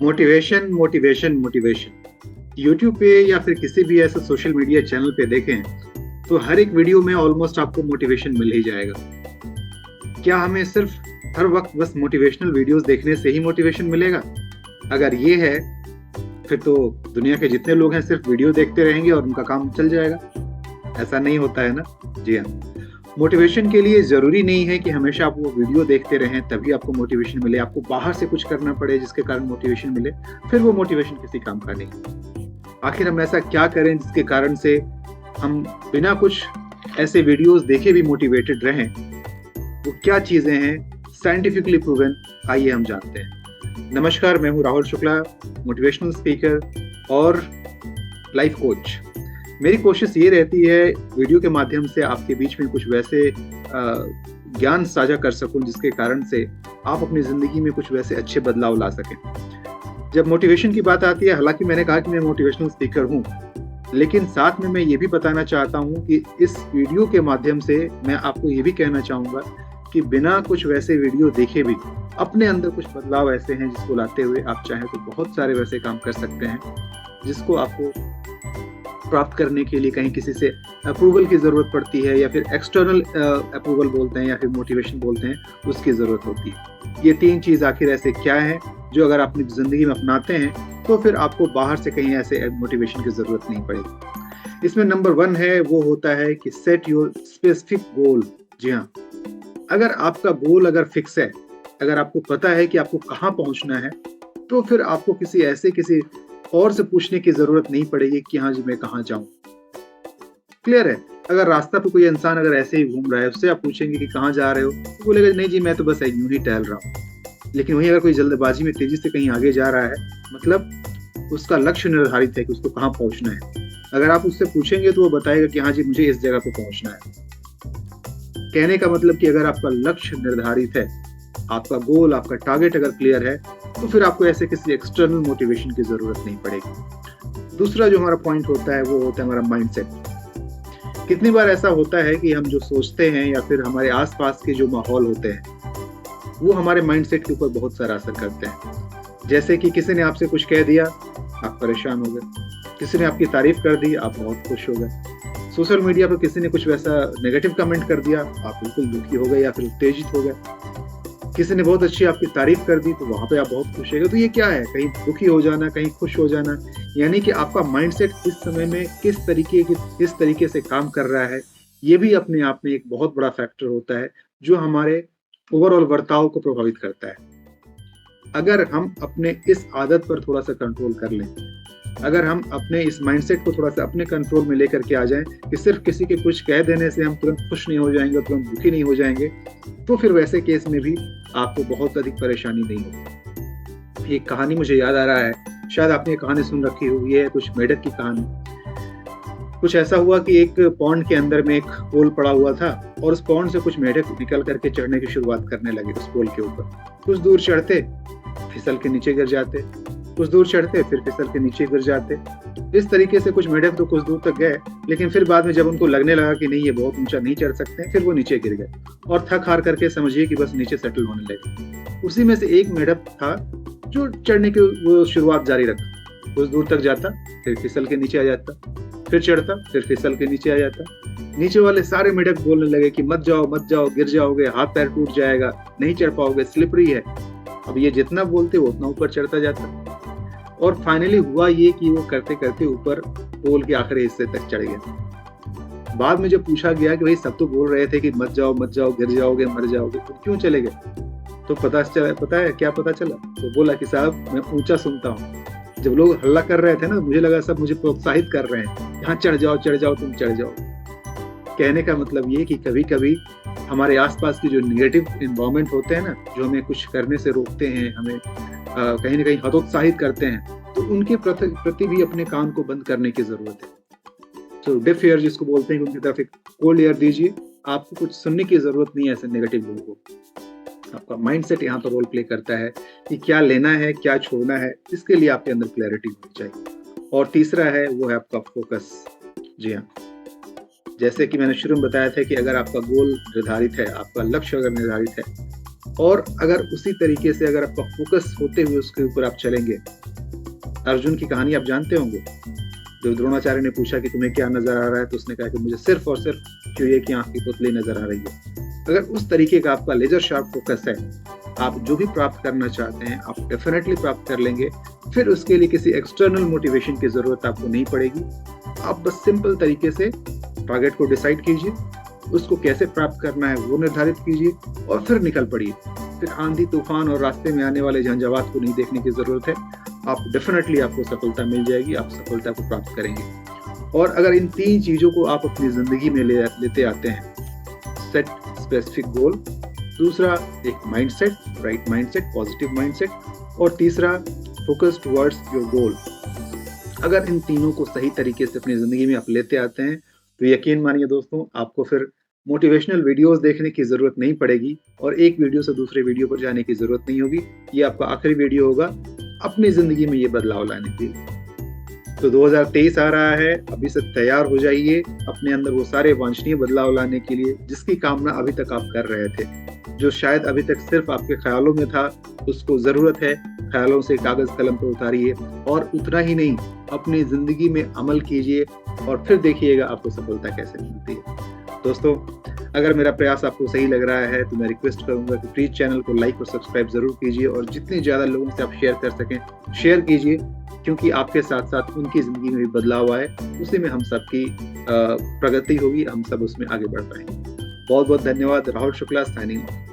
Motivation motivation motivation YouTube पे या फिर किसी भी ऐसे सोशल मीडिया चैनल पे देखें तो हर एक वीडियो में ऑलमोस्ट आपको मोटिवेशन मिल ही जाएगा। क्या हमें सिर्फ हर वक्त बस मोटिवेशनल वीडियोस देखने से ही मोटिवेशन मिलेगा? अगर ये है फिर तो दुनिया के जितने लोग हैं सिर्फ वीडियो देखते रहेंगे और उनका काम चल जाएगा। ऐसा नहीं होता है ना। जी हाँ, मोटिवेशन के लिए जरूरी नहीं है कि हमेशा आप वो वीडियो देखते रहें तभी आपको मोटिवेशन मिले। आपको बाहर से कुछ करना पड़े जिसके कारण मोटिवेशन मिले, फिर वो मोटिवेशन किसी काम का नहीं। आखिर हम ऐसा क्या करें जिसके कारण से हम बिना कुछ ऐसे वीडियोस देखे भी मोटिवेटेड रहें? वो क्या चीजें हैं साइंटिफिकली प्रूवन, आइए हम जानते हैं। नमस्कार, मैं हूं राहुल शुक्ला, मोटिवेशनल स्पीकर और लाइफ कोच। मेरी कोशिश ये रहती है वीडियो के माध्यम से आपके बीच में कुछ वैसे ज्ञान साझा कर सकूं जिसके कारण से आप अपनी जिंदगी में कुछ वैसे अच्छे बदलाव ला सकें। जब मोटिवेशन की बात आती है, हालांकि मैंने कहा कि मैं मोटिवेशनल स्पीकर हूं, लेकिन साथ में मैं ये भी बताना चाहता हूं कि इस वीडियो के माध्यम से मैं आपको ये भी कहना चाहूंगा कि बिना कुछ वैसे वीडियो देखे भी अपने अंदर कुछ बदलाव ऐसे हैं जिसको लाते हुए आप चाहें तो बहुत सारे वैसे काम कर सकते हैं जिसको आपको प्राप्त करने के लिए कहीं किसी से अप्रूवल की जरूरत पड़ती है या फिर एक्सटर्नल अप्रूवल बोलते हैं या फिर मोटिवेशन बोलते हैं, उसकी जरूरत होती है। ये तीन चीज आखिर ऐसे क्या है जो अगर आप अपनी जिंदगी में अपनाते हैं तो फिर आपको बाहर से कहीं ऐसे मोटिवेशन की जरूरत नहीं पड़ेगी। इसमें नंबर 1 है, वो होता है कि सेट योर स्पेसिफिक गोल। जी हाँ, अगर आपका गोल अगर फिक्स है, अगर आपको पता है कि आपको कहाँ पहुंचना है, तो फिर आपको किसी और से पूछने की जरूरत नहीं पड़ेगी कि हाँ जी मैं कहाँ जाऊं। क्लियर है? अगर रास्ता पे कोई इंसान अगर ऐसे ही घूम रहा है, उससे आप पूछेंगे कि कहाँ जा रहे हो, तो बोलेगा नहीं जी मैं तो बस यूं ही टहल रहा हूँ। लेकिन वहीं अगर कोई जल्दबाजी में तेजी से कहीं आगे जा रहा है, मतलब उसका लक्ष्य निर्धारित है कि उसको कहाँ पहुंचना है। अगर आप उससे पूछेंगे तो वो बताएगा कि हाँ जी मुझे इस जगह पे पहुंचना है। कहने का मतलब कि अगर आपका लक्ष्य निर्धारित है, आपका गोल, आपका टारगेट अगर क्लियर है, तो फिर आपको ऐसे किसी एक्सटर्नल मोटिवेशन की जरूरत नहीं पड़ेगी। दूसरा जो हमारा पॉइंट होता है वो होता है हमारा माइंडसेट। कितनी बार ऐसा होता है कि हम जो सोचते हैं या फिर हमारे आसपास के जो माहौल होते हैं वो हमारे माइंडसेट के ऊपर बहुत सारा असर करते हैं। जैसे कि किसी ने आपसे कुछ कह दिया, आप परेशान हो गए। किसी ने आपकी तारीफ कर दी, आप बहुत खुश हो गए। सोशल मीडिया पर किसी ने कुछ वैसा नेगेटिव कमेंट कर दिया, आप बिल्कुल दुखी हो गए या फिर उत्तेजित हो गए। किसी ने बहुत अच्छी आपकी तारीफ कर दी तो वहां पे आप बहुत खुश हो गए। तो ये क्या है? कहीं दुखी हो जाना, कहीं खुश हो जाना। यानी कि आपका माइंडसेट इस समय में किस तरीके से काम कर रहा है, ये भी अपने आप में एक बहुत बड़ा फैक्टर होता है जो हमारे ओवरऑल बर्ताव को प्रभावित करता है। अगर हम अपने इस आदत पर थोड़ा सा कंट्रोल कर लें, अगर हम अपने इस माइंडसेट को थोड़ा सा अपने कंट्रोल में लेकर के आ जाएं कि सिर्फ किसी के कुछ कह देने से हम तुरंत खुश नहीं हो जाएंगे, तुरंत दुखी नहीं हो जाएंगे, तो फिर वैसे केस में भी आपको बहुत अधिक परेशानी नहीं होगी। एक कहानी मुझे याद आ रहा है, शायद आपने कहानी सुन रखी होगी, है कुछ मेढक की कहानी। कुछ ऐसा हुआ कि एक पॉन्ड के अंदर में एक पोल पड़ा हुआ था और उस पॉन्ड से कुछ मेढक निकल करके चढ़ने की शुरुआत करने लगे उस पोल के ऊपर। कुछ दूर चढ़ते, फिसल के नीचे गिर जाते, कुछ दूर चढ़ते, फिर फिसल के नीचे गिर जाते। इस तरीके से कुछ मेढक तो कुछ दूर तक गए, लेकिन फिर बाद में जब उनको लगने लगा कि नहीं ये बहुत ऊंचा नहीं चढ़ सकते, फिर वो नीचे गिर गए और थक हार करके समझिए कि बस नीचे सेटल होने लगे। उसी में से एक मेढक था जो चढ़ने की वो शुरुआत जारी रखा। कुछ दूर तक जाता, फिर फिसल के नीचे आ जाता, फिर चढ़ता, फिर फिसल के नीचे आ जाता। नीचे वाले सारे मेढक बोलने लगे कि मत जाओ मत जाओ, गिर जाओगे, हाथ पैर टूट जाएगा, नहीं चढ़ पाओगे, स्लिपरी है। अब ये जितना बोलते वो उतना ऊपर चढ़ता जाता और फाइनली हुआ ये कि वो करते करते ऊपर पोल के आखिरी हिस्से तक चढ़ गया। बाद में जब पूछा गया कि भाई सब तो बोल रहे थे कि मत जाओ, गिर जाओगे, मर जाओगे, तो क्यों चले गए? तो पता है क्या पता चला? तो बोला कि साहब मैं ऊंचा सुनता हूँ। जब लोग हल्ला कर रहे थे ना, मुझे लगा सब मुझे प्रोत्साहित कर रहे हैं, यहाँ चढ़ जाओ तुम चढ़ जाओ। कहने का मतलब ये कि कभी कभी हमारे आसपास की जो नेगेटिव एनवायरनमेंट होते हैं ना, जो हमें कुछ करने से रोकते हैं, हमें कहीं ना कहीं हतोत्साहित करते हैं, तो उनके प्रति भी अपने कान को बंद करने की जरूरत है। तो डेफ ईयर जिसको बोलते हैं, उनकी तरफ एक कोल्ड ईयर दीजिए। आपको कुछ सुनने की जरूरत नहीं है ऐसे नेगेटिव लोगों को। आपका माइंडसेट यहाँ पर रोल प्ले करता है कि क्या लेना है, क्या छोड़ना है, इसके लिए आपके अंदर क्लैरिटी होनी चाहिए। और तीसरा है वो है आपका फोकस। जी हाँ, जैसे कि मैंने शुरू में बताया था कि अगर आपका गोल निर्धारित है, आपका लक्ष्य अगर निर्धारित है, और अगर उसी तरीके से अगर आपका फोकस होते हुए उसके ऊपर आप चलेंगे, अर्जुन की कहानी आप जानते होंगे, जब द्रोणाचार्य ने पूछा कि तुम्हें क्या नजर आ रहा है, तो उसने कहा कि मुझे सिर्फ और सिर्फ चूहे की आंख की पुतली नजर आ रही है। अगर उस तरीके का आपका लेजर शार्प फोकस है, आप जो भी प्राप्त करना चाहते हैं आप डेफिनेटली प्राप्त कर लेंगे। फिर उसके लिए किसी एक्सटर्नल मोटिवेशन की जरूरत आपको नहीं पड़ेगी। आप बस सिंपल तरीके से टारगेट को डिसाइड कीजिए, उसको कैसे प्राप्त करना है वो निर्धारित कीजिए और फिर निकल पड़िए। फिर आंधी तूफान और रास्ते में आने वाले झंझावात को नहीं देखने की जरूरत है। आप डेफिनेटली आपको सफलता मिल जाएगी, आप सफलता को प्राप्त करेंगे। और अगर इन 3 चीजों को आप अपनी जिंदगी में लेते आते हैं, सेट स्पेसिफिक गोल, दूसरा एक mindset, right mindset, positive mindset, और तीसरा फोकस टुवर्ड्स योर गोल। अगर इन तीनों को सही तरीके से अपनी जिंदगी में आप लेते आते हैं तो यकीन मानिए दोस्तों, आपको फिर मोटिवेशनल वीडियोस देखने की जरूरत नहीं पड़ेगी और एक वीडियो से दूसरे वीडियो पर जाने की जरूरत नहीं होगी। ये आपका आखिरी वीडियो होगा अपनी जिंदगी में ये बदलाव लाने के लिए। तो 2023 आ रहा है, अभी से तैयार हो जाइए अपने अंदर वो सारे वांछनीय बदलाव लाने के लिए जिसकी कामना अभी तक आप कर रहे थे, जो शायद अभी तक सिर्फ आपके ख्यालों में था। उसको जरूरत है ख्यालों से कागज कलम पर उतारिए और उतना ही नहीं, अपनी जिंदगी में अमल कीजिए और फिर देखिएगा आपको सफलता कैसे मिलती है। दोस्तों, अगर मेरा प्रयास आपको सही लग रहा है तो मैं रिक्वेस्ट करूंगा कि प्लीज चैनल को लाइक और सब्सक्राइब जरूर कीजिए और जितने ज्यादा लोगों से आप शेयर कर सकें शेयर कीजिए, क्योंकि आपके साथ साथ उनकी जिंदगी में भी बदलाव आए, उसी में हम सबकी प्रगति होगी, हम सब उसमें आगे बढ़ पाएंगे। बहुत बहुत धन्यवाद। Rahul Shukla signing off.